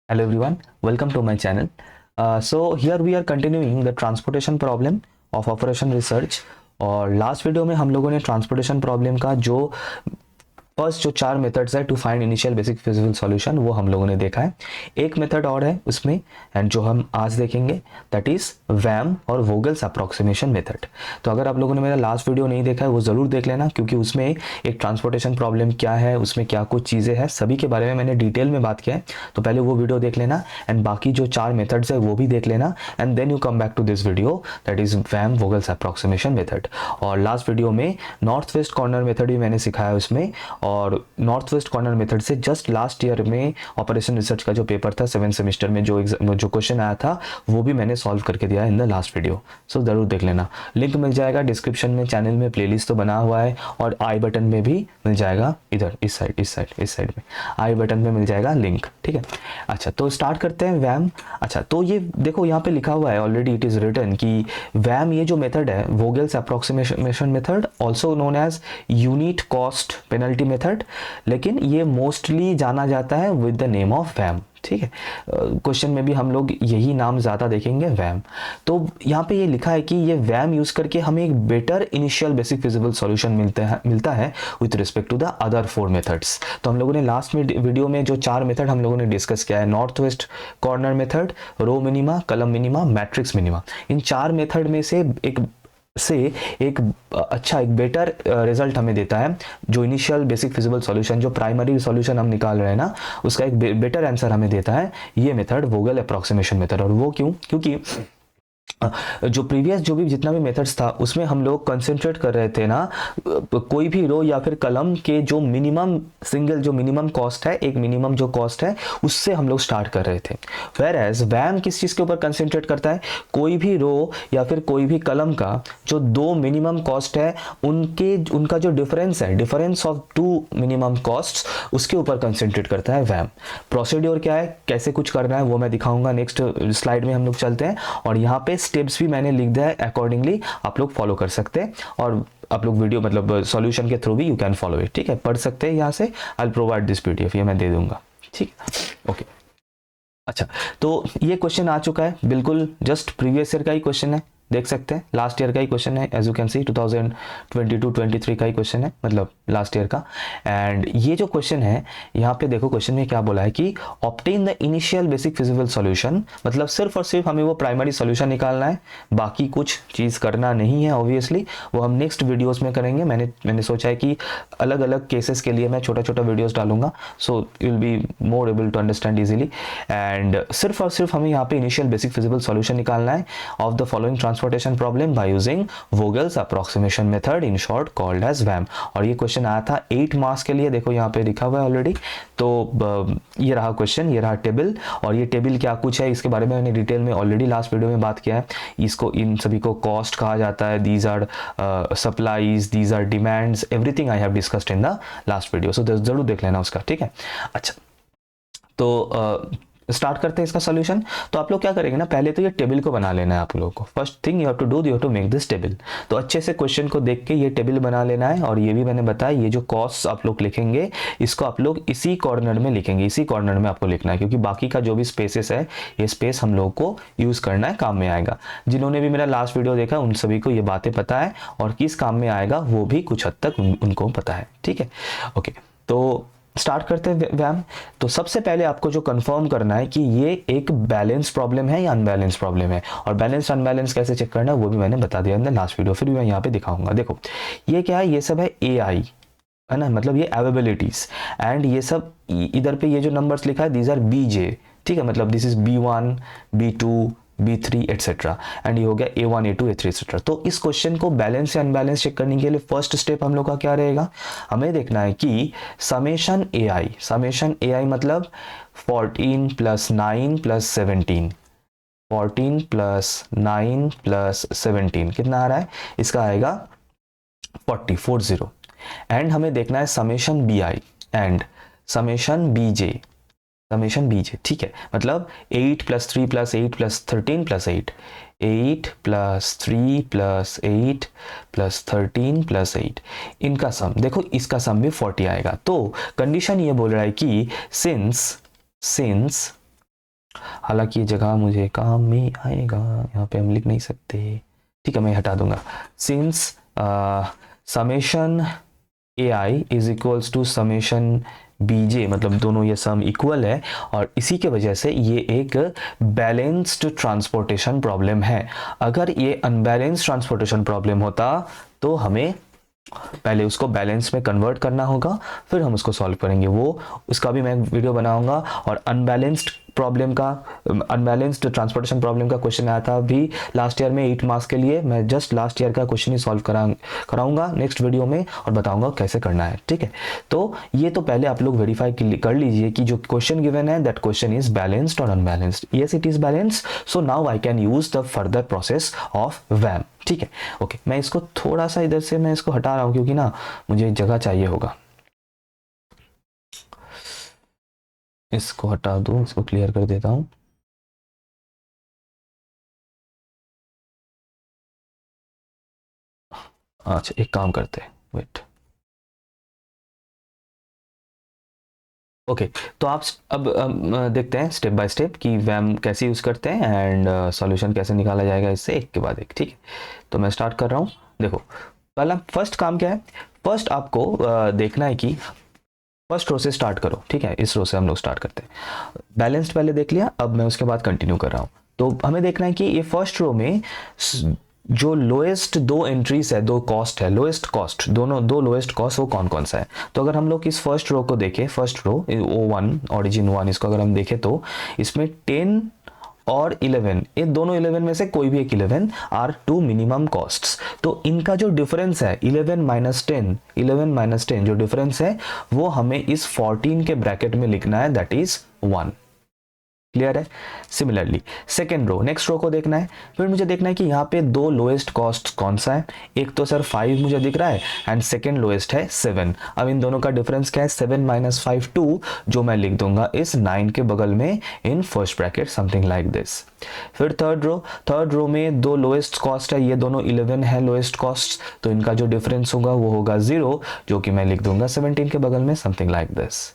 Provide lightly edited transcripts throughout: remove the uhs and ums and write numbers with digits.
Hello everyone, welcome to my channel. So here we are continuing the transportation problem of operation research. और last video में हम लोगों ने transportation problem का जो फर्स्ट जो चार मेथड्स है to find initial basic feasible solution वो हम लोगों ने देखा है। एक मेथड और है उसमें एंड जो हम आज देखेंगे दैट इज वैम और वोगल्स अप्रोक्सीमेशन मेथड। तो अगर आप लोगों ने मेरा लास्ट वीडियो नहीं देखा है वो ज़रूर देख लेना, क्योंकि उसमें एक ट्रांसपोर्टेशन प्रॉब्लम क्या है, उसमें क्या कुछ चीज़ें हैं, सभी के बारे में मैंने डिटेल में बात किया है। तो पहले वो वीडियो देख लेना एंड बाकी जो चार मेथड्स है वो भी देख लेना and then you come back to this video that is VAM Vogel's approximation method. और लास्ट वीडियो में नॉर्थ वेस्ट कॉर्नर मेथड भी मैंने सिखाया उसमें, और नॉर्थ वेस्ट कॉर्नर मेथड से जस्ट लास्ट ईयर में ऑपरेशन रिसर्च का जो पेपर था 7th सेमेस्टर में जो क्वेश्चन आया था वो भी मैंने सॉल्व करके दिया इन द लास्ट वीडियो। सो जरूर देख लेना, लिंक मिल जाएगा डिस्क्रिप्शन में, चैनल में प्लेलिस्ट तो बना हुआ है और आई बटन में भी मिल जाएगा, इधर इस साइड में आई बटन में मिल जाएगा लिंक। ठीक है, अच्छा तो स्टार्ट करते हैं वैम। अच्छा तो ये देखो यहाँ पे लिखा हुआ है ऑलरेडी, इट इज रिटन कि वैम ये जो मेथड है Vogel's approximation method also known as unit cost penalty method, लेकिन ये मोस्टली जाना जाता है with the name of VAM. ठीक है, क्वेश्चन में भी हम लोग यही नाम ज़्यादा देखेंगे वैम। तो यहाँ पे ये लिखा है कि ये वैम यूज़ करके हमें एक better initial basic feasible solution मिलता है with respect to the other 4 methods. तो हम लोगों ने लास्ट में वीडियो में जो 4 मेथड हम लोगों ने डिस्कस किया है, north west corner method, row minima, column minima, matrix minima, इन 4 मेथड में से एक अच्छा एक बेटर रिजल्ट हमें देता है। जो इनिशियल बेसिक फिजिबल सॉल्यूशन, जो प्राइमरी सॉल्यूशन हम निकाल रहे हैं ना, उसका एक बेटर आंसर हमें देता है ये मेथड वोगल अप्रोक्सीमेशन मेथड। और वो क्यों? क्योंकि जो प्रीवियस जो भी जितना भी मेथड्स था उसमें हम लोग कंसंट्रेट कर रहे थे ना कोई भी रो या फिर कलम के जो मिनिमम सिंगल जो मिनिमम कॉस्ट है, एक मिनिमम जो कॉस्ट है उससे हम लोग स्टार्ट कर रहे थे। वेयर एज वैम किस चीज़ के ऊपर कंसंट्रेट करता है? कोई भी रो या फिर कोई भी कलम का जो 2 मिनिमम कॉस्ट है उनका जो डिफरेंस है, डिफरेंस ऑफ 2 मिनिमम कॉस्ट, उसके ऊपर कंसंट्रेट करता है वैम। प्रोसीड्योर क्या है, कैसे कुछ करना है वो मैं दिखाऊंगा नेक्स्ट स्लाइड में। हम लोग चलते हैं और यहाँ पे स्टेप्स भी मैंने लिख दिया है, अकॉर्डिंगली आप लोग फॉलो कर सकते हैं और आप लोग वीडियो मतलब सॉल्यूशन के थ्रू भी यू कैन फॉलो इट। ठीक है, पढ़ सकते हैं यहाँ से, आई प्रोवाइड दिस पीडीएफ, ये मैं दे दूंगा। ठीक है, ओके। अच्छा तो ये क्वेश्चन आ चुका है, बिल्कुल जस्ट प्रीवियस ईयर का ही क्वेश्चन है, देख सकते हैं लास्ट ईयर का ही क्वेश्चन है, एज यू कैन सी 2022-23 का ही क्वेश्चन है, मतलब लास्ट ईयर का। एंड ये जो क्वेश्चन है यहाँ पे देखो क्वेश्चन में क्या बोला है कि obtain the initial basic feasible solution, मतलब सिर्फ और सिर्फ हमें वो प्राइमरी सॉल्यूशन निकालना है, बाकी कुछ चीज़ करना नहीं है। ऑब्वियसली वो हम नेक्स्ट वीडियोज़ में करेंगे। मैंने सोचा है कि अलग अलग केसेस के लिए मैं छोटा छोटा वीडियोज़ डालूंगा, so you will be more able to understand easily. And सिर्फ और सिर्फ हमें यहाँ पे इनिशियल बेसिक फिजिबल सॉल्यूशन निकालना है of the following transportation problem by using Vogel's approximation method, in short called as VAM. और ये क्वेश्चन आया था 8 मार्क्स के लिए, देखो यहाँ पे लिखा हुआ है ऑलरेडी। तो ये रहा क्वेश्चन, ये रहा टेबल, और ये टेबल क्या कुछ है इसके बारे में मैंने डिटेल में ऑलरेडी लास्ट वीडियो में बात किया है। इसको इन सभी को कॉस्ट कहा जाता है, these are supplies, these are demands, everything I have discussed in the last video, so जरूर देख लेना उसका। ठीक है, अच्छा तो स्टार्ट करते हैं इसका सॉल्यूशन। तो आप लोग क्या करेंगे ना, पहले तो ये टेबल को बना लेना है आप लोगों को। First thing you have to do, you have to make this table. तो अच्छे से क्वेश्चन को देख के ये टेबल बना लेना है। और ये भी मैंने बताया, ये जो कॉस्ट आप लोग लिखेंगे इसको आप लोग इसी कॉर्नर में लिखेंगे, इसी कॉर्नर में आपको लिखना है, क्योंकि बाकी का जो भी स्पेसेस है ये स्पेस हम लोग को यूज करना है, काम में आएगा। जिन्होंने भी मेरा लास्ट वीडियो देखा उन सभी को ये बातें पता है, और किस काम में आएगा वो भी कुछ हद तक उनको पता है। ठीक है, ओके। तो स्टार्ट करते हैं वैम। तो सबसे पहले आपको जो कंफर्म करना है कि ये एक बैलेंस प्रॉब्लम है या अनबैलेंस प्रॉब्लम है, और बैलेंस अनबैलेंस कैसे चेक करना है वो भी मैंने बता दिया इन द लास्ट वीडियो, फिर भी मैं यहाँ पे दिखाऊंगा। देखो ये क्या है, ये सब है AI है ना, मतलब ये अवेलेबिलिटीज, एंड ये सब इधर पे ये जो नंबर्स लिखा है दीज आर BJ। ठीक है, मतलब this is B1, B2, B3 etcetera, and ये हो गया A1, A2, A3 एटसेट्रा। तो इस क्वेश्चन को बैलेंस या अनबैलेंस चेक करने के लिए फर्स्ट स्टेप हम लोग का क्या रहेगा, हमें देखना है कि समेशन AI मतलब 14 + 9 + 17, 14 + 9 + 17 कितना आ रहा है, इसका आएगा 40। एंड हमें देखना है summation BI and summation BJ। ठीक है, मतलब 8 + 3 + 8 + 13 + 8, 8 + 3 + 8 + 13 + 8, इनका सम देखो, इसका सम भी 40 आएगा। तो कंडीशन ये बोल रहा है कि सिंस हालांकि ये जगह मुझे काम में आएगा, यहाँ पे हम लिख नहीं सकते, ठीक है मैं हटा दूंगा। Since summation A I is equals to summation B J, मतलब दोनों ये सम इक्वल है, और इसी के वजह से ये एक बैलेंस्ड ट्रांसपोर्टेशन प्रॉब्लम है। अगर ये अनबैलेंस्ड ट्रांसपोर्टेशन प्रॉब्लम होता तो हमें पहले उसको बैलेंस में कन्वर्ट करना होगा, फिर हम उसको सॉल्व करेंगे, वो उसका भी मैं वीडियो बनाऊंगा। और अनबैलेंस्ड प्रॉब्लम का, अनबैलेंस्ड ट्रांसपोर्टेशन प्रॉब्लम का क्वेश्चन आया था भी लास्ट ईयर में 8 मार्क्स के लिए, मैं जस्ट लास्ट ईयर का क्वेश्चन ही सॉल्व कराऊंगा नेक्स्ट वीडियो में और बताऊंगा कैसे करना है, ठीक है। तो ये तो पहले आप लोग वेरीफाई कर लीजिए कि जो क्वेश्चन गिवन है दैट क्वेश्चन इज बैलेंस्ड और unbalanced. Yes it is balanced, so now I can use the further process of VAM, ठीक है। ओके मैं इसको थोड़ा सा इधर से मैं इसको हटा रहा हूं क्योंकि ना मुझे जगह चाहिए होगा, इसको हटा दूं, इसको क्लियर कर देता हूं। अच्छा एक काम करते हैं, वेट, ओके तो आप अब देखते हैं स्टेप बाय स्टेप कि वैम कैसे यूज़ करते हैं एंड सॉल्यूशन कैसे निकाला जाएगा इससे, एक के बाद एक, ठीक है। तो मैं स्टार्ट कर रहा हूँ। देखो पहला फर्स्ट काम क्या है, फर्स्ट आपको देखना है कि फर्स्ट रो से स्टार्ट करो, ठीक है। इस रो से हम लोग स्टार्ट करते हैं, बैलेंस्ड पहले देख लिया, अब मैं उसके बाद कंटिन्यू कर रहा हूँ। तो हमें देखना है कि ये फर्स्ट रो में जो लोएस्ट दो एंट्रीज है, दो कॉस्ट है, लोएस्ट कॉस्ट, दोनों दो लोएस्ट कॉस्ट वो कौन कौन सा है। तो अगर हम लोग इस फर्स्ट रो को देखें, फर्स्ट रो O1 ऑरिजिन 1, इसको अगर हम देखें तो इसमें 10 और 11, ये दोनों 11 में से कोई भी एक 11 आर टू मिनिमम कॉस्ट्स। तो इनका जो डिफरेंस है 11 माइनस 10, 11 माइनस 10 जो डिफरेंस है वो हमें इस 14 के ब्रैकेट में लिखना है, दैट इज 1। क्लियर है। Similarly second row, next row को देखना है, फिर मुझे देखना है कि यहाँ पे दो लोएस्ट कॉस्ट कौन सा है। एक तो सर 5 मुझे दिख रहा है एंड सेकेंड लोएस्ट है 7। अब इन दोनों का डिफरेंस क्या है, 7 माइनस 5 2, जो मैं लिख दूंगा इस 9 के बगल में in first bracket, something like this. फिर थर्ड रो में दो लोएस्ट कॉस्ट है, ये दोनों 11 है लोएस्ट कॉस्ट, तो इनका जो डिफरेंस होगा वो होगा 0, जो कि मैं लिख दूंगा 17 के बगल में, समथिंग लाइक दिस।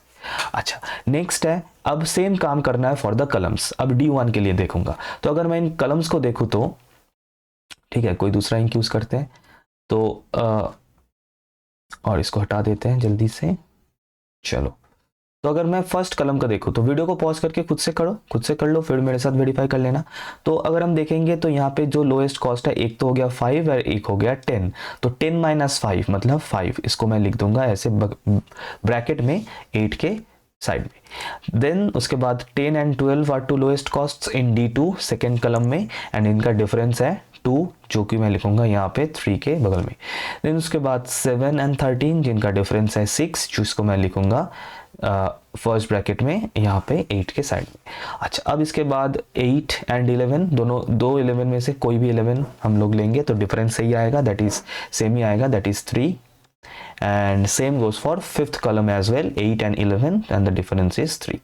अच्छा नेक्स्ट है, अब सेम काम करना है फॉर द कलम्स। अब D1 के लिए देखूंगा, तो अगर मैं इन कलम्स को देखूं तो ठीक है, कोई दूसरा इंक यूज करते हैं तो और इसको हटा देते हैं जल्दी से। चलो तो अगर मैं फर्स्ट कलम का देखूं तो वीडियो को पॉज करके खुद से करो, खुद से कर लो, फिर मेरे साथ वेरीफाई कर लेना। तो अगर हम देखेंगे तो यहाँ पे जो लोएस्ट कॉस्ट है, एक तो हो गया 5 और एक हो गया 10, तो 10 माइनस 5 मतलब 5, इसको मैं लिख दूंगा ऐसे ब्रैकेट में 8 के साइड में। देन उसके बाद 10 and 12 are two lowest costs in D2 second column में, एंड इनका डिफरेंस है 2, जो कि मैं लिखूंगा यहाँ पे 3 के बगल में। देन उसके बाद 7 एंड 13 जिनका डिफरेंस है 6, जिसको मैं लिखूंगा फर्स्ट ब्रैकेट में यहाँ पे 8 के साइड में। अच्छा अब इसके बाद 8 एंड 11, दोनों दो 11 में से कोई भी 11 हम लोग लेंगे तो डिफरेंस सही आएगा, दैट इज सेम ही आएगा, that is 3। And same goes for fifth column as well, 8 and 11 and the difference is 3।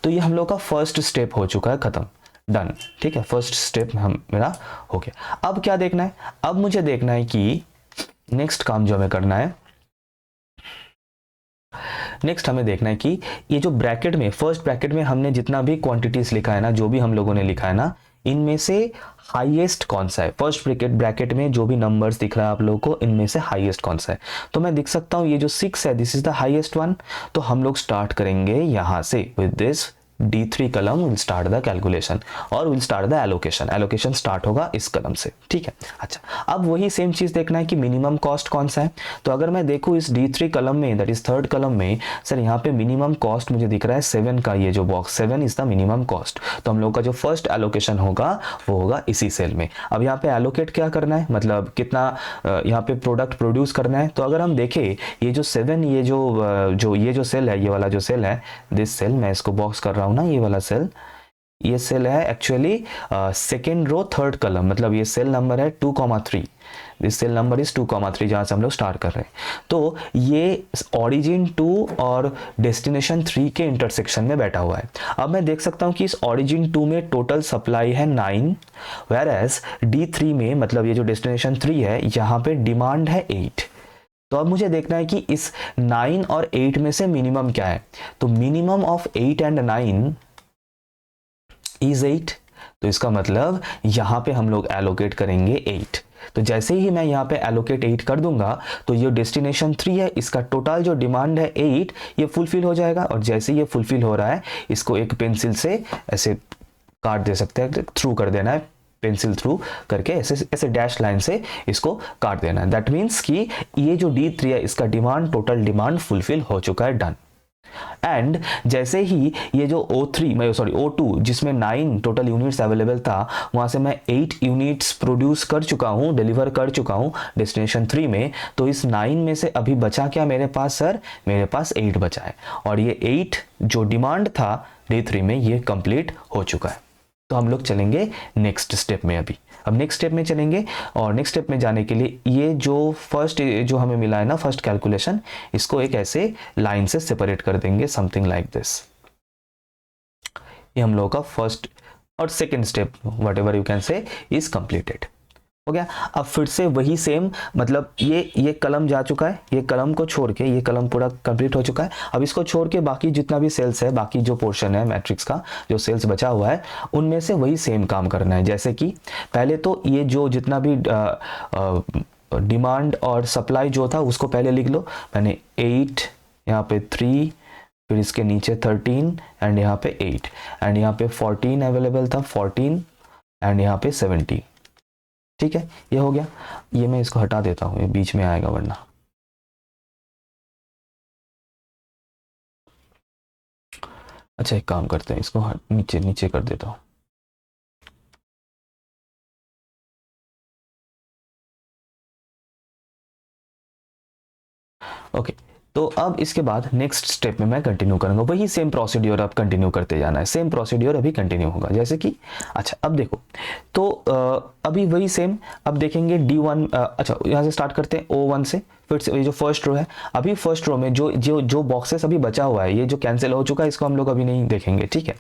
तो ये हम लोग का फर्स्ट स्टेप हो चुका है, खत्म, डन, ठीक है। फर्स्ट स्टेप हम मेरा हो गया। अब क्या देखना है, अब मुझे देखना है कि नेक्स्ट काम जो हमें करना है, नेक्स्ट हमें देखना है कि ये जो ब्रैकेट में, फर्स्ट ब्रैकेट में हमने जितना भी क्वांटिटीज लिखा है ना, जो भी हम लोगों ने लिखा है ना, इनमें से हाईएस्ट कौन सा है, फर्स्ट ब्रैकेट में जो भी नंबर्स दिख रहा है आप लोगों को, इनमें से हाईएस्ट कौन सा है। तो मैं दिख सकता हूं ये जो 6 है, this is the highest one. तो हम लोग स्टार्ट करेंगे यहां से, विद दिस D3 कलम विल स्टार्ट द कैलकुलेशन और will start the allocation. Allocation start होगा इस कलम से, ठीक है। अच्छा अब वही सेम चीज देखना है कि मिनिमम कॉस्ट कौन सा है। तो अगर मैं देखूं इस D3 कलम में, दैट इज थर्ड कलम में, सर यहाँ पे मिनिमम कॉस्ट मुझे दिख रहा है 7 का, ये जो box 7 is the minimum cost. तो हम लोग का जो फर्स्ट एलोकेशन होगा वो होगा इसी सेल में। अब यहाँ पे एलोकेट क्या करना है, मतलब कितना यहाँ पे प्रोडक्ट प्रोड्यूस करना है। तो अगर हम देखें ये जो 7, ये जो सेल है, ये वाला जो सेल है, दिस सेल, मैं इसको बॉक्स कर रहा हूँ ना, ये वाला सेल, ये सेल है एक्चुअली सेकेंड रो थर्ड कलम, मतलब ये सेल नंबर है 2,3, दिस सेल नंबर इज 2,3, जहां से हम लोग स्टार्ट कर रहे हैं। तो ये ओरिजिन 2 और डेस्टिनेशन 3 के इंटरसेक्शन में बैठा हुआ है। अब मैं देख सकता हूं कि इस ओरिजिन 2 में टोटल सप्लाई है 9, वेयर एज D3 में, मतलब ये जो डेस्टिनेशन 3 है, यहाँ पे डिमांड है 8। तो अब मुझे देखना है कि इस 9 और 8 में से मिनिमम क्या है। तो मिनिमम ऑफ 8 एंड 9 इज 8, तो इसका मतलब यहाँ पे हम लोग एलोकेट करेंगे 8। तो जैसे ही मैं यहाँ पे एलोकेट 8 कर दूंगा तो ये डेस्टिनेशन 3 है, इसका टोटल जो डिमांड है 8, ये फुलफिल हो जाएगा। और जैसे ये फुलफिल हो रहा है, इसको एक पेंसिल से ऐसे काट दे सकते हैं, थ्रू कर देना है, पेंसिल थ्रू करके ऐसे ऐसे डैश लाइन से इसको काट देना है। दैट मीन्स कि ये जो D3 है, इसका डिमांड, टोटल डिमांड फुलफिल हो चुका है, डन। एंड जैसे ही ये जो O2 जिसमें 9 टोटल यूनिट्स अवेलेबल था, वहां से मैं 8 यूनिट्स प्रोड्यूस कर चुका हूं, डिलीवर कर चुका हूं डेस्टिनेशन 3 में। तो इस 9 में से अभी बचा क्या मेरे पास सर? मेरे पास 8 बचा है, और ये 8 जो डिमांड था D3 में, ये कंप्लीट हो चुका है। तो हम लोग चलेंगे नेक्स्ट स्टेप में। अब नेक्स्ट स्टेप में चलेंगे, और नेक्स्ट स्टेप में जाने के लिए ये जो फर्स्ट जो हमें मिला है ना, फर्स्ट कैलकुलेशन, इसको एक ऐसे लाइन से सेपरेट कर देंगे, समथिंग लाइक दिस। ये हम लोगों का फर्स्ट और second step, what ever you can say, is completed हो गया। अब फिर से वही सेम, मतलब ये कलम जा चुका है, ये कलम को छोड़ के ये कलम पूरा कंप्लीट हो चुका है। अब इसको छोड़ के बाकी जितना भी सेल्स है, बाकी जो पोर्शन है मैट्रिक्स का, जो सेल्स बचा हुआ है, उनमें से वही सेम काम करना है। जैसे कि पहले तो ये जो जितना भी डिमांड और सप्लाई जो था, उसको पहले लिख लो। मैंने 8, यहाँ पे 3, फिर इसके नीचे 13, एंड यहाँ पे 8, एंड यहाँ पे 14 अवेलेबल था, 14, एंड यहाँ पे 17। ठीक है, ये हो गया। ये मैं इसको हटा देता हूं, ये बीच में आएगा वरना। अच्छा, एक काम करते हैं, इसको नीचे नीचे कर देता हूं। ओके, तो अब इसके बाद नेक्स्ट स्टेप में मैं कंटिन्यू करूंगा, वही सेम प्रोसीड्योर अब कंटिन्यू करते जाना है, सेम प्रोसीड्योर अभी कंटिन्यू होगा। जैसे कि अच्छा, अब देखो, तो अभी वही सेम, अब देखेंगे D1, अच्छा यहाँ से स्टार्ट करते हैं O1 से। फिर से ये जो फर्स्ट रो है, अभी फर्स्ट रो में जो जो जो बॉक्सेस अभी बचा हुआ है, ये जो कैंसिल हो चुका है, इसको हम लोग अभी नहीं देखेंगे, ठीक है।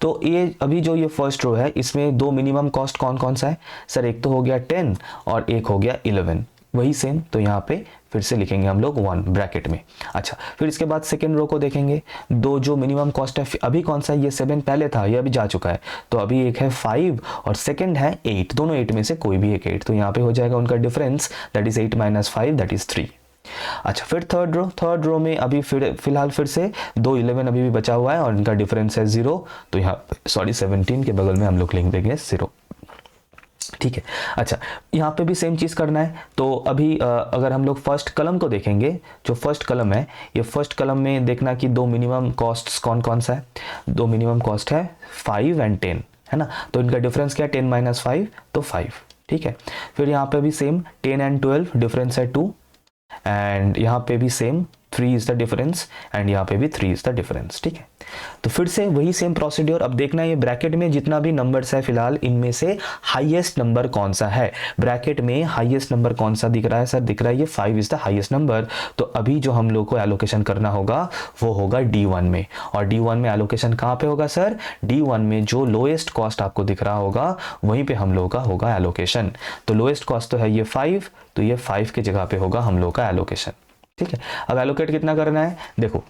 तो ये अभी जो ये फर्स्ट रो है, इसमें 2 मिनिमम कॉस्ट कौन कौन सा है सर? एक तो हो गया 10 और एक हो गया 11, वही सेम। तो यहाँ पे फिर से लिखेंगे हम लोग 1 ब्रैकेट में। अच्छा, फिर इसके बाद सेकेंड रो को देखेंगे, दो जो मिनिमम कॉस्ट है, अभी कौन सा? ये 7 पहले था, ये अभी जा चुका है, तो अभी एक है 5 और सेकेंड है 8, दोनों 8 में से कोई भी एक 8, तो यहाँ पे हो जाएगा उनका difference, that is 8 - 5, that is 3। अच्छा, फिर थर्ड रो में अभी फिलहाल फिर से 2 11 अभी भी बचा हुआ है और इनका डिफरेंस है 0, तो यहाँ 17 के बगल में हम लोग लिख देंगे 0, ठीक है। अच्छा, यहाँ पे भी सेम चीज करना है। तो अभी अगर हम लोग फर्स्ट कलम को देखेंगे, जो फर्स्ट कलम है, ये फर्स्ट कलम में देखना कि 2 मिनिमम कॉस्ट कौन कौन सा है। 2 मिनिमम कॉस्ट है 5 एंड 10, है ना, तो इनका डिफरेंस क्या है? 10 - 5, तो 5, ठीक है। फिर यहाँ पे भी सेम 10 एंड 12, डिफरेंस है 2, एंड यहाँ पे भी same 3 is the difference, and यहाँ पे भी 3 इज द डिफरेंस, ठीक है। तो फिर से वही सेम प्रोसीड्योर। अब देखना, ये ब्रैकेट में जितना भी नंबर्स है फिलहाल, इनमें से हाईएस्ट नंबर कौन सा है? ब्रैकेट में हाईएस्ट नंबर कौन सा दिख रहा है सर? दिख रहा है ये 5 इज द हाईएस्ट नंबर। तो अभी जो हम लोग को एलोकेशन करना होगा वो होगा D1 में। और D1 में एलोकेशन कहाँ पे होगा सर? D1 में जो लोएस्ट कॉस्ट आपको दिख रहा होगा, वहीं पे हम लोग का होगा एलोकेशन। तो लोएस्ट कॉस्ट तो है ये 5, तो ये 5 की जगह पे होगा हम लोग का एलोकेशन, ठीक है। अब एलोकेट कितना करना है? देखो,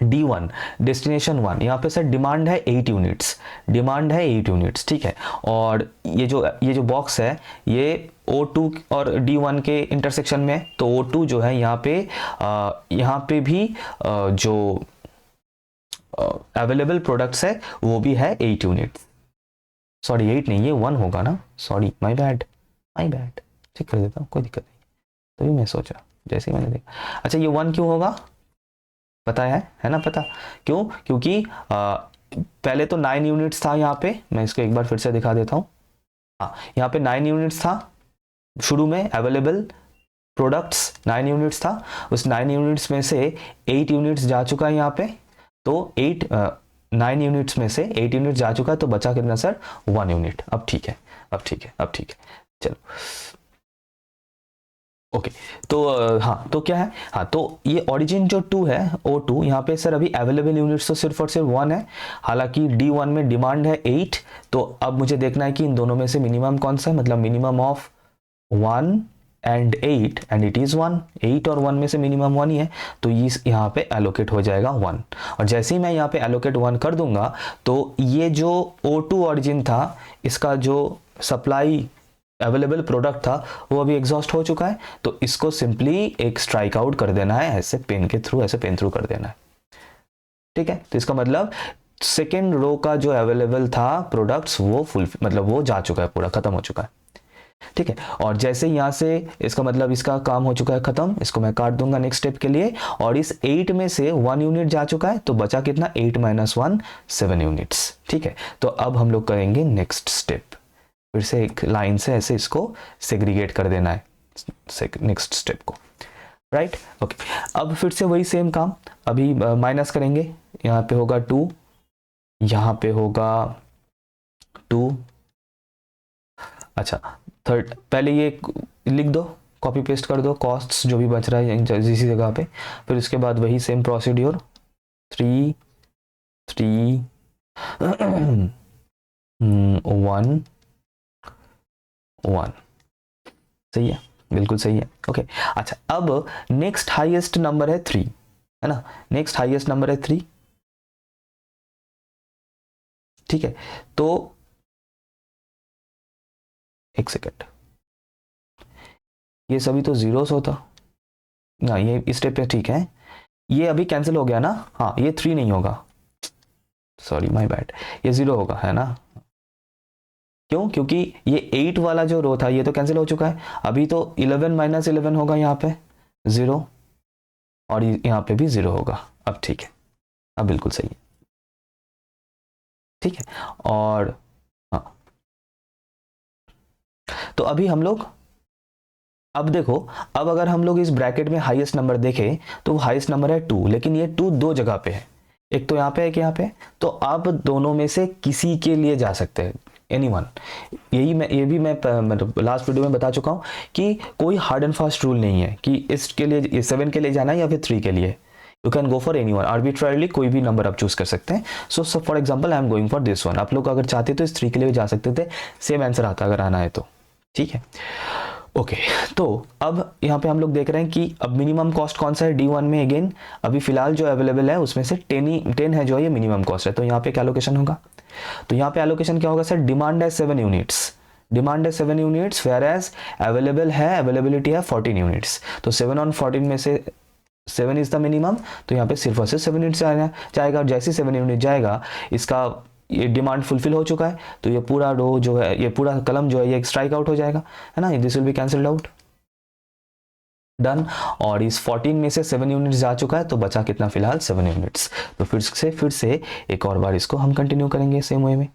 D1 डेस्टिनेशन 1, यहाँ पे सर डिमांड है 8 यूनिट्स, डिमांड है 8 यूनिट्स, ठीक है। और ये जो बॉक्स है, ये O2 और D1 के इंटरसेक्शन में, तो O2 जो है यहाँ पे भी जो अवेलेबल प्रोडक्ट्स है वो भी है 8 यूनिट्स। सॉरी 8 नहीं, ये 1 होगा ना, सॉरी माय बैड, चेक कर देता हूँ, कोई दिक्कत नहीं। तभी मैं सोचा, जैसे मैंने देखा। अच्छा, ये 1 क्यों होगा पता है ना पता? क्यों? क्योंकि पहले तो 9 यूनिट्स था यहाँ पे, मैं इसको एक बार फिर से दिखा देता हूँ। हाँ, यहाँ पे 9 यूनिट्स था शुरू में, अवेलेबल प्रोडक्ट्स 9 यूनिट्स था। उस 9 यूनिट्स में से 8 यूनिट्स जा चुका है यहाँ पे, तो 9 यूनिट्स में से 8 यूनिट जा चुका है, तो बचा कितना सर? 1 यूनिट। अब ठीक है, चलो ओके। तो हाँ, तो क्या है, हाँ, तो ये ओरिजिन जो 2 है, O2, यहाँ पे सर अभी अवेलेबल यूनिट्स तो सिर्फ और सिर्फ 1 है, हालांकि D1 में डिमांड है 8। तो अब मुझे देखना है कि इन दोनों में से मिनिमम कौन सा है, मतलब minimum of 1 and 8 and it is 1, 8 और 1 में से मिनिमम 1 ही है, तो ये यहाँ पे एलोकेट हो जाएगा 1। और जैसे ही मैं यहाँ पे एलोकेट 1 कर दूंगा तो ये जो O2 ऑरिजिन था, इसका जो सप्लाई अवेलेबल प्रोडक्ट था वो अभी एग्जॉस्ट हो चुका है, तो इसको सिंपली एक स्ट्राइक आउट कर देना है, ऐसे पेन के थ्रू, ऐसे पेन थ्रू कर देना है। ठीक है, तो इसका मतलब सेकेंड रो का जो अवेलेबल था प्रोडक्ट्स वो मतलब वो जा चुका है, पूरा खत्म हो चुका है। ठीक है, और जैसे यहाँ से इसका मतलब इसका काम हो चुका है खत्म, इसको मैं काट दूंगा नेक्स्ट स्टेप के लिए, और इस 8 में से 1 यूनिट जा चुका है, तो बचा कितना, 8 - 1 7 यूनिट्स। ठीक है, तो अब हम लोग करेंगे नेक्स्ट स्टेप, फिर से एक लाइन से ऐसे इसको सेग्रीगेट कर देना है नेक्स्ट स्टेप को, राइट। ओके, अब फिर से वही सेम काम, अभी माइनस करेंगे, यहाँ पे होगा 2, यहाँ पे होगा 2, अच्छा थर्ड, पहले ये लिख दो, कॉपी पेस्ट कर दो कॉस्ट्स जो भी बच रहा है इसी जगह पे, फिर उसके बाद वही सेम प्रोसीड्योर 3 3 1 1, सही है, बिल्कुल सही है। ओके, अच्छा अब नेक्स्ट हाईएस्ट नंबर है 3, है ना, नेक्स्ट हाईएस्ट नंबर है 3। ठीक है, तो एक सेकेंड, ये सभी तो जीरोस होता ना, ये इस स्टेप पे ठीक है, ये अभी कैंसिल हो गया ना, हाँ ये 3 नहीं होगा, सॉरी माय बैड, ये 0 होगा, है ना, क्यों, क्योंकि ये 8 वाला जो रो था ये तो कैंसिल हो चुका है, अभी तो 11 - 11 होगा यहाँ पे 0, और यहाँ पे भी 0 होगा। अब ठीक है, अब बिल्कुल सही है। ठीक है, और हाँ, तो अभी हम लोग, अब देखो, अब अगर हम लोग इस ब्रैकेट में हाईएस्ट नंबर देखें तो वो हाईएस्ट नंबर है 2, लेकिन ये 2 दो जगह पे है, एक तो यहाँ पे, एक यहाँ पे, तो आप दोनों में से किसी के लिए जा सकते हैं, एनीवन। ये भी मैं मतलब लास्ट वीडियो में बता चुका हूँ कि कोई हार्ड एंड फास्ट रूल नहीं है कि इसके लिए 7 के लिए जाना है या फिर 3 के लिए, you can go for anyone, arbitrarily कोई भी नंबर आप चूज कर सकते हैं। So for example I am going for this one, आप लोग अगर चाहते तो इस 3 के लिए भी जा सकते थे, सेम आंसर आता अगर आना है तो। ठीक है, ओके, तो अब यहाँ पे हम लोग देख रहे हैं कि अब मिनिमम कॉस्ट कौन सा है D1 में, अगेन अभी फिलहाल जो अवेलेबल है उसमें से 10 है जो ये मिनिमम कॉस्ट है, तो यहाँ पे क्या एलोकेशन होगा, तो यहाँ पे एलोकेशन क्या होगा सर, डिमांड है 7 यूनिट्स, डिमांड है 7 यूनिट्स, वेयर एज अवेलेबल है, अवेलेबिलिटी है 14 यूनिट्स, तो 7 on 14 में से 7 इज द मिनिमम, तो यहाँ पे सिर्फ और सिर्फ 7 यूनिट्स जाएगा, और जैसे 7 यूनिट जाएगा इसका ये डिमांड फुलफिल हो चुका है, तो ये पूरा रो जो है, ये पूरा कलम जो है ये स्ट्राइक आउट हो जाएगा, है ना, this will be cancelled out, done. और इस 14 में से 7 यूनिट्स जा चुका है, तो बचा कितना फिलहाल 7 यूनिट्स, तो फिर से एक और बार इसको हम कंटिन्यू करेंगे सेम वे में।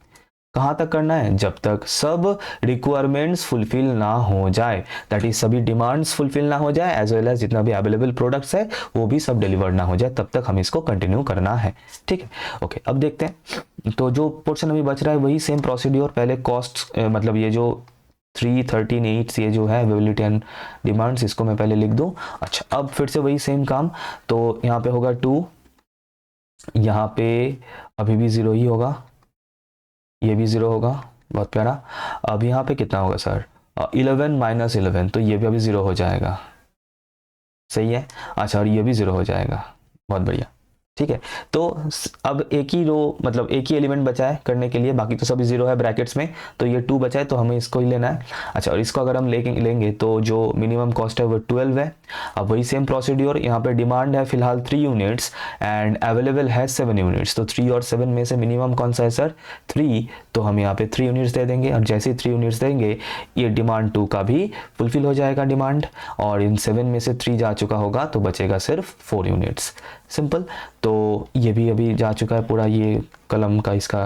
कहाँ तक करना है, जब तक सब रिक्वायरमेंट्स फुलफिल ना हो जाए, दैट इज सभी डिमांड्स फुलफिल ना हो जाए, एज वेल एज जितना भी अवेलेबल प्रोडक्ट्स है वो भी सब डिलीवर ना हो जाए, तब तक हम इसको कंटिन्यू करना है। ठीक है, ओके, अब देखते हैं, तो जो पोर्शन अभी बच रहा है वही सेम प्रोसीड्योर, पहले कॉस्ट मतलब ये जो 3 13 8 ये जो है अवेलेबिलिटी एंड डिमांड्स, इसको मैं पहले लिख दूं। अच्छा, अब फिर से वही सेम काम, तो यहाँ पे होगा 2, यहाँ पे अभी भी 0 ही होगा, ये भी 0 होगा, बहुत प्यारा। अब यहाँ पे कितना होगा सर, 11 - 11, तो ये भी अभी 0 हो जाएगा, सही है। अच्छा, और ये भी 0 हो जाएगा, बहुत बढ़िया। ठीक है, तो अब एक ही रो मतलब एक ही एलिमेंट बचा है करने के लिए, बाकी तो सभी 0 है ब्रैकेट्स में, तो ये 2 बचा है, तो हमें इसको ही लेना है। अच्छा, और इसको अगर हम लेंगे तो जो मिनिमम कॉस्ट है वो 12 है। अब वही सेम प्रोसीड्योर, यहाँ पे डिमांड है फिलहाल 3 यूनिट्स एंड अवेलेबल है 7 यूनिट्स, तो 3 और 7 में से मिनिमम कौन सा है सर, 3, तो हम यहाँ पे 3 यूनिट्स दे देंगे, और जैसे ही 3 यूनिट्स देंगे ये डिमांड 2 का भी फुलफिल हो जाएगा डिमांड, और इन 7 में से 3 जा चुका होगा, तो बचेगा सिर्फ 4 यूनिट्स, सिंपल। तो ये भी अभी जा चुका है पूरा, ये कलम का इसका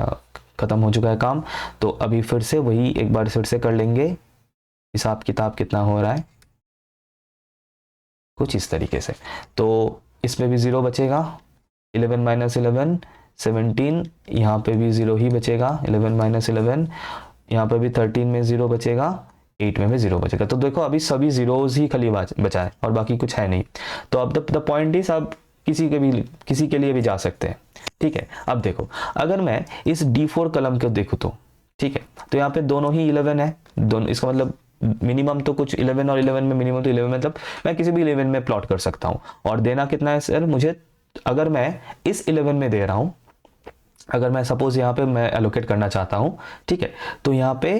खत्म हो चुका है काम, तो अभी फिर से वही एक बार फिर से कर लेंगे हिसाब किताब कितना हो रहा है, कुछ इस तरीके से। तो इसमें भी 0 बचेगा, 11 - 11 17, यहाँ पे भी 0 ही बचेगा, 11 - 11, यहाँ पे भी 13 में 0 बचेगा, 8 में भी 0 बचेगा। तो देखो अभी सभी जीरोज ही खाली बचा है और बाकी कुछ है नहीं। तो अब द पॉइंट इज, अब किसी के लिए भी जा सकते हैं। ठीक है, अब देखो अगर मैं इस D4 कलम को देखूँ तो, ठीक है, तो यहाँ पे दोनों ही 11 है, दोनों, इसका मतलब मिनिमम तो कुछ 11 और 11 में मिनिमम तो 11 मतलब मैं किसी भी 11 में प्लॉट कर सकता हूँ। और देना कितना है सर मुझे, अगर मैं इस 11 में दे रहा हूँ, अगर मैं सपोज यहाँ पे मैं एलोकेट करना चाहता हूँ, ठीक है, तो यहाँ पे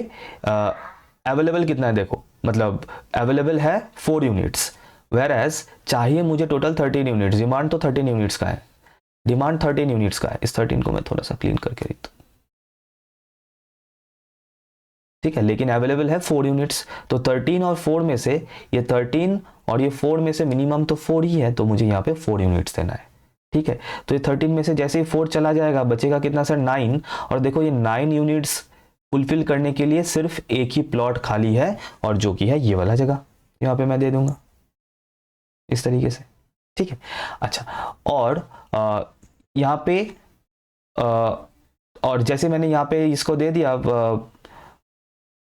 अवेलेबल कितना है देखो, मतलब अवेलेबल है 4 यूनिट्स, वेर एज चाहिए मुझे टोटल 13 यूनिट्स, डिमांड तो 13 यूनिट्स का है, डिमांड 13 यूनिट्स का है। इस 13 को मैं थोड़ा सा क्लीन करके लिखता हूँ, ठीक है, लेकिन अवेलेबल है 4 यूनिट्स, तो 13 और 4 में से ये 13 और ये 4 में से मिनिमम तो 4 ही है, तो मुझे यहाँ पे 4 यूनिट्स देना है, ठीक है। तो ये 13 में से जैसे ही 4 चला जाएगा बचेगा कितना सर 9, और देखो ये 9 यूनिट्स फुलफिल करने के लिए सिर्फ एक ही प्लॉट खाली है, और जो कि है ये वाला जगह, यहाँ पे मैं दे दूंगा इस तरीके से, ठीक है। अच्छा, और यहाँ पे और जैसे मैंने यहाँ पे इसको दे दिया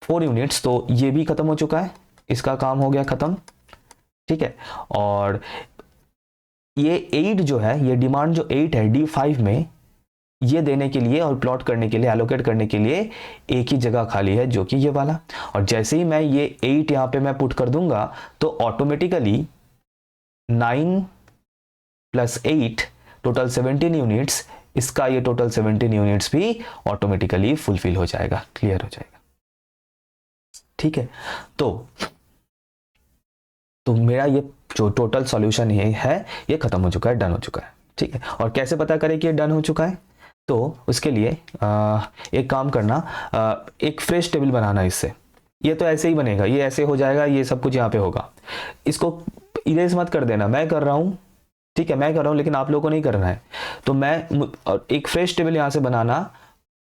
4 यूनिट्स, तो ये भी खत्म हो चुका है, इसका काम हो गया खत्म, ठीक है। और ये 8 जो है, ये डिमांड जो 8 है D5 में, ये देने के लिए और प्लॉट करने के लिए, एलोकेट करने के लिए एक ही जगह खाली है, जो कि ये वाला। और जैसे ही मैं ये 8 यहाँ पे मैं पुट कर दूंगा, तो ऑटोमेटिकली 9 + 8 टोटल 17 यूनिट्स, इसका ये टोटल 17 यूनिट्स भी ऑटोमेटिकली फुलफिल हो जाएगा, क्लियर हो जाएगा, ठीक है। तो मेरा ये जो टोटल सॉल्यूशन है ये खत्म हो चुका है, डन हो चुका है, ठीक है। और कैसे पता करें कि ये डन हो चुका है, तो उसके लिए एक काम करना, एक फ्रेश टेबल बनाना इससे। ये तो ऐसे ही बनेगा, ये ऐसे हो जाएगा, ये सब कुछ यहाँ पे होगा, इसको इरेज मत कर देना, मैं कर रहा हूँ, ठीक है, मैं कर रहा हूँ, लेकिन आप लोगों को नहीं करना है। तो मैं एक फ्रेश टेबल यहाँ से बनाना,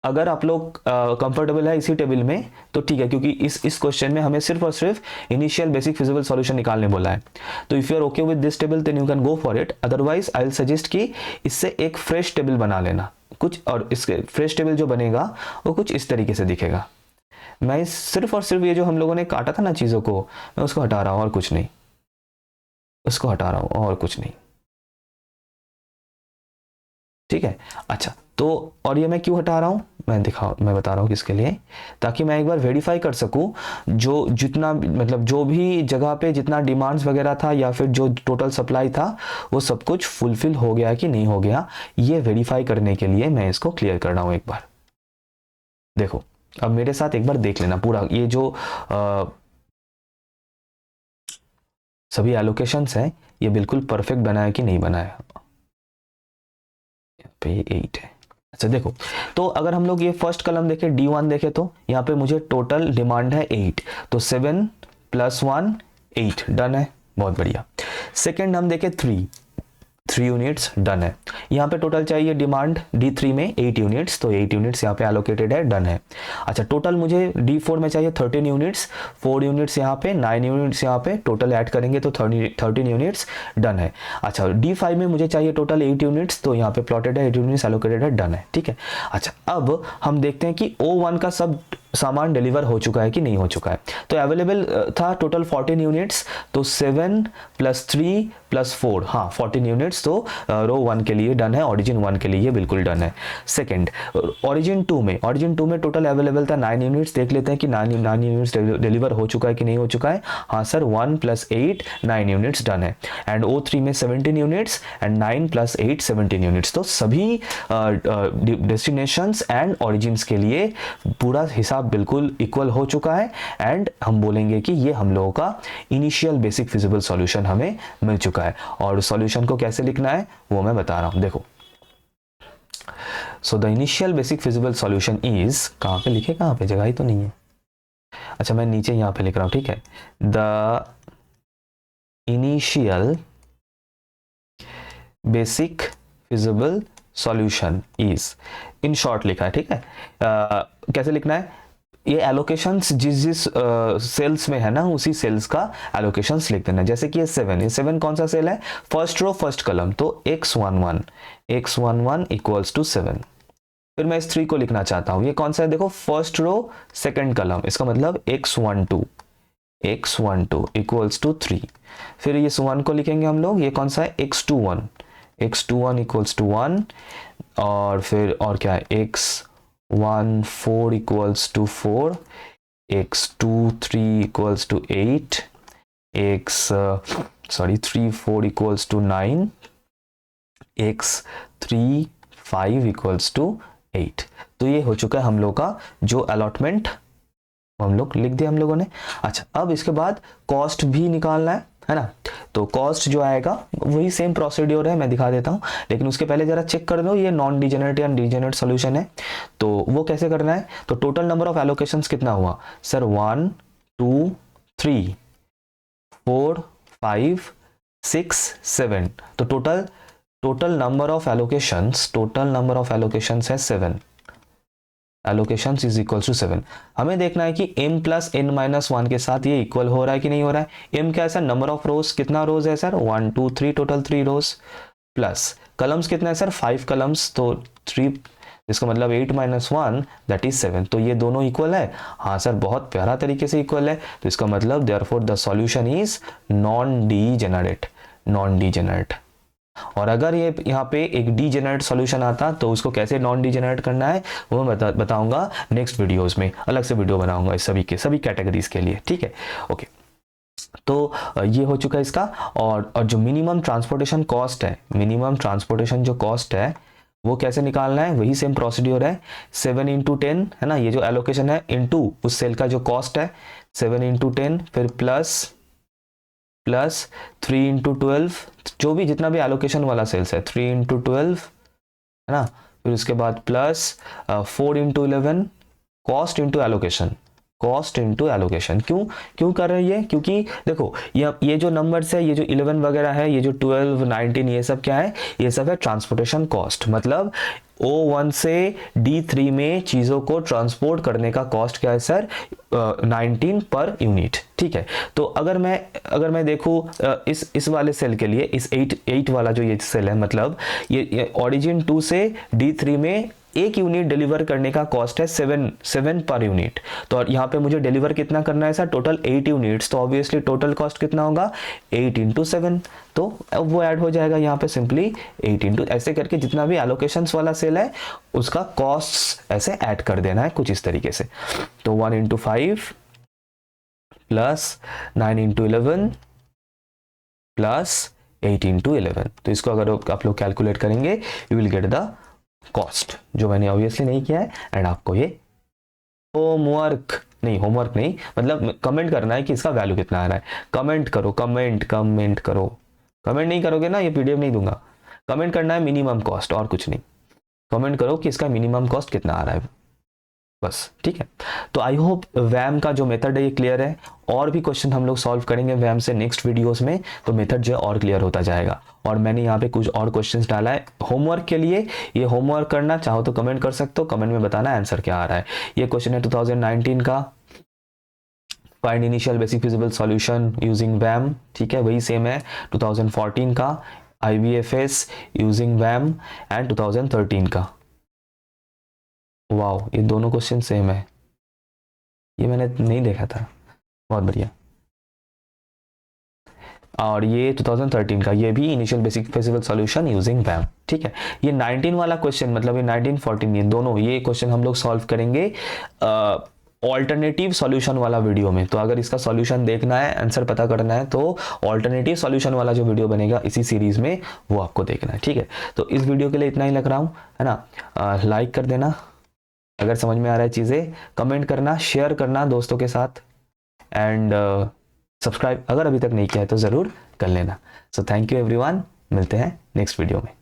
अगर आप लोग कंफर्टेबल है इसी टेबल में तो ठीक है, क्योंकि इस क्वेश्चन में हमें सिर्फ और सिर्फ इनिशियल बेसिक फिजिबल सॉल्यूशन निकालने बोला है। तो if you are okay with this table then you can go for it, otherwise I will suggest कि इससे एक फ्रेश टेबल बना लेना कुछ, और इसके फ्रेश टेबल जो बनेगा वो कुछ इस तरीके से दिखेगा। मैं सिर्फ और सिर्फ ये जो हम लोगों ने काटा था ना चीज़ों को, मैं उसको हटा रहा हूँ और कुछ नहीं, उसको हटा रहा हूँ और कुछ नहीं, ठीक है। अच्छा, तो और ये मैं क्यों हटा रहा हूँ, मैं बता रहा हूँ किसके लिए, ताकि मैं एक बार वेरीफाई कर सकूँ जो जितना मतलब जो भी जगह पे जितना डिमांड्स वगैरह था या फिर जो टोटल सप्लाई था वो सब कुछ फुलफिल हो गया कि नहीं हो गया, ये वेरीफाई करने के लिए मैं इसको क्लियर कर रहा हूँ एक बार। देखो अब मेरे साथ एक बार देख लेना पूरा ये जो सभी एलोकेशंस हैं ये बिल्कुल परफेक्ट बना है कि नहीं बना है। यहाँ पे 8 है। अच्छा देखो, तो अगर हम लोग ये फर्स्ट कलम देखें D1 देखें, तो यहाँ पे मुझे टोटल डिमांड है 8, तो 7 + 1 8, डन है, बहुत बढ़िया। सेकंड हम देखें 3 यूनिट्स, डन है। यहाँ पे टोटल चाहिए डिमांड D3 में 8 यूनिट्स, तो 8 यूनिट्स यहाँ पे एलोकेटेड है, डन है। अच्छा, टोटल मुझे D4 में चाहिए 13 यूनिट्स, 4 यूनिट्स यहाँ पे, 9 यूनिट्स यहाँ पे, टोटल ऐड करेंगे तो 13 यूनिट्स, डन है। अच्छा, D5 में मुझे चाहिए टोटल 8 यूनिट्स, तो यहाँ पे प्लॉटेड है, 8 यूनिट्स एलोकेटेड है, डन है, ठीक है। अच्छा, अब हम देखते हैं कि O1 का सब सामान डिलीवर हो चुका है कि नहीं हो चुका है। तो अवेलेबल था टोटल 14 यूनिट्स, तो 7 + 3 + 4, हाँ 14 यूनिट्स, तो रो 1 के लिए डन है, ऑरिजिन 1 के लिए बिल्कुल डन है। सेकंड ऑरिजिन 2 में टोटल अवेलेबल था 9 यूनिट्स, देख लेते हैं कि 9 यूनिट्स डिलीवर हो चुका है कि नहीं हो चुका है। हाँ सर, 1 + 8 9 यूनिट्स, डन है। एंड O3 में 17 यूनिट्स एंड 9 + 8 17 यूनिट्स, तो सभी डेस्टिनेशंस एंड ऑरिजिन्स के लिए पूरा हिसाब बिल्कुल इक्वल हो चुका है। एंड हम बोलेंगे कि ये हम लोगों का इनिशियल बेसिक फिजिबल सॉल्यूशन हमें मिल चुका है। और सॉल्यूशन को कैसे लिखना है वो मैं बता रहा हूं, देखो। So the initial basic feasible solution is, कहां पे लिखे, कहां पे, जगह ही तो नहीं है। अच्छा, मैं नीचे यहां पे लिख रहा हूं, ठीक है। The initial basic feasible solution is, in short लिखा है, ठीक है। कैसे लिखना है, ये एलोकेशंस जिस सेल्स में है ना उसी सेल्स का एलोकेशंस लिख देना। जैसे कि ये 7 कौन सा सेल है, फर्स्ट रो फर्स्ट कलम, तो x11 = 7। फिर मैं इस 3 को लिखना चाहता हूं, ये कौन सा है, देखो फर्स्ट रो सेकंड कलम, इसका मतलब x12 = 3। फिर ये 1 को लिखेंगे हम लोग, ये कौन सा है, x21 = 1। और फिर और क्या है, x14 = 4, x2 3 equals to 8, 3 4 equals to 9, x3 5 equals to 8। तो ये हो चुका है हम लोग का जो अलॉटमेंट हम लोग लिख दिया हम लोगों ने। अच्छा, अब इसके बाद कॉस्ट भी निकालना है ना। तो कॉस्ट जो आएगा वही सेम प्रोसीड्योर है, मैं दिखा देता हूँ, लेकिन उसके पहले जरा चेक कर दो ये नॉन डिजेनरेट या डिजेनरेट सॉल्यूशन है। तो वो कैसे करना है, तो टोटल नंबर ऑफ एलोकेशंस कितना हुआ सर, 1 2 3 4 5 6 7। तो टोटल नंबर ऑफ एलोकेशंस है 7। Allocations is equal to 7। हमें देखना है कि m प्लस n माइनस 1 के साथ ये इक्वल हो रहा है कि नहीं हो रहा है। m क्या है सर, नंबर ऑफ रोज, कितना रोज है सर, 1 2 3, टोटल 3 रोज, प्लस कलम्स कितना है सर, 5 कलम्स, तो 3, इसका मतलब 8 माइनस 1 दैट इज 7। तो ये दोनों इक्वल है, हाँ सर बहुत प्यारा तरीके से इक्वल है। तो इसका मतलब therefore the solution is non degenerate. और अगर ये यहाँ पे एक डीजेनरेट सॉल्यूशन आता तो उसको कैसे नॉन डीजेनरेट करना है वो मैं बताऊंगा नेक्स्ट वीडियोस में, अलग से वीडियो बनाऊंगा इस सभी कैटेगरीज के लिए, ठीक है। ओके, तो ये हो चुका है इसका। और जो मिनिमम ट्रांसपोर्टेशन कॉस्ट है, मिनिमम ट्रांसपोर्टेशन जो कॉस्ट है वो कैसे निकालना है, वही सेम प्रोसीड्योर है, 7 इंटू 10 है ना, ये जो एलोकेशन है इंटू उस सेल का जो कॉस्ट है 7 इंटू 10, फिर प्लस 3 इंटू 12, जो भी जितना भी एलोकेशन वाला सेल्स है 3 इंटू 12 है ना, फिर उसके बाद plus 4 into 11, cost into allocation. क्यों कर रही है, क्योंकि देखो ये जो नंबर्स है, ये जो 11 वगैरह है, ये जो 12 19 ये सब क्या है, ये सब है ट्रांसपोर्टेशन कॉस्ट। मतलब O1 से D3 में चीज़ों को ट्रांसपोर्ट करने का कॉस्ट क्या है सर, 19 पर यूनिट, ठीक है। तो अगर मैं देखूँ इस वाले सेल के लिए, इस 8 वाला जो ये सेल है, मतलब ये ओरिजिन 2 से D3 में एक यूनिट डिलीवर करने का कॉस्ट है 7 पर यूनिट। तो यहाँ पे मुझे डिलीवर कितना करना है सर, टोटल 8 यूनिट्स। तो ऑब्वियसली टोटल कॉस्ट कितना होगा, 8 इंटू 7। तो वो ऐड हो जाएगा यहाँ पे सिंपली 8 इंटू, ऐसे करके जितना भी एलोकेशंस वाला सेल है उसका कॉस्ट ऐसे ऐड कर देना है कुछ इस तरीके से। तो 1 into 5 plus 9 into 11 plus 8 into 11। तो इसको अगर आप लोग कैलकुलेट करेंगे you will get the cost, जो मैंने ऑब्वियसली नहीं किया है। एंड आपको ये होमवर्क नहीं, मतलब कमेंट करना है कि इसका वैल्यू कितना आ रहा है। कमेंट करो, कमेंट नहीं करोगे ना ये पीडीएफ नहीं दूंगा। कमेंट करना है मिनिमम कॉस्ट, और कुछ नहीं। कमेंट करो कि इसका मिनिमम कॉस्ट कितना आ रहा है, बस, ठीक है। तो आई होप वैम का जो मेथड है ये क्लियर है। और भी क्वेश्चन हम लोग सॉल्व करेंगे वैम से नेक्स्ट वीडियोस में, तो मेथड जो है और क्लियर होता जाएगा। और मैंने यहाँ पे कुछ और क्वेश्चंस डाला है होमवर्क के लिए। ये होमवर्क करना चाहो तो कमेंट कर सकते हो, कमेंट में बताना आंसर क्या आ रहा है। ये क्वेश्चन है 2019 का, find initial basic feasible solution using VAM, ठीक है, वही सेम है 2014 का, IBFS यूजिंग वैम, एंड 2013 का। वाओ, ये दोनों क्वेश्चन सेम है, ये मैंने नहीं देखा था, बहुत बढ़िया। और ये 2013 का, ये भी initial basic feasible solution using VAM, ठीक है। ये 19 वाला क्वेश्चन, मतलब ये 19 14 ये दोनों ये क्वेश्चन हम लोग सॉल्व करेंगे ऑल्टरनेटिव सॉल्यूशन वाला वीडियो में। तो अगर इसका सॉल्यूशन देखना है, आंसर पता करना है, तो ऑल्टरनेटिव सॉल्यूशन वाला जो वीडियो बनेगा इसी सीरीज में वो आपको देखना है, ठीक है। तो इस वीडियो के लिए इतना ही लग रहा हूँ, है ना। लाइक कर देना अगर समझ में आ रहा है चीज़ें, कमेंट करना, शेयर करना दोस्तों के साथ, एंड सब्सक्राइब अगर अभी तक नहीं किया है तो ज़रूर कर लेना। सो थैंक यू एवरीवन, मिलते हैं नेक्स्ट वीडियो में।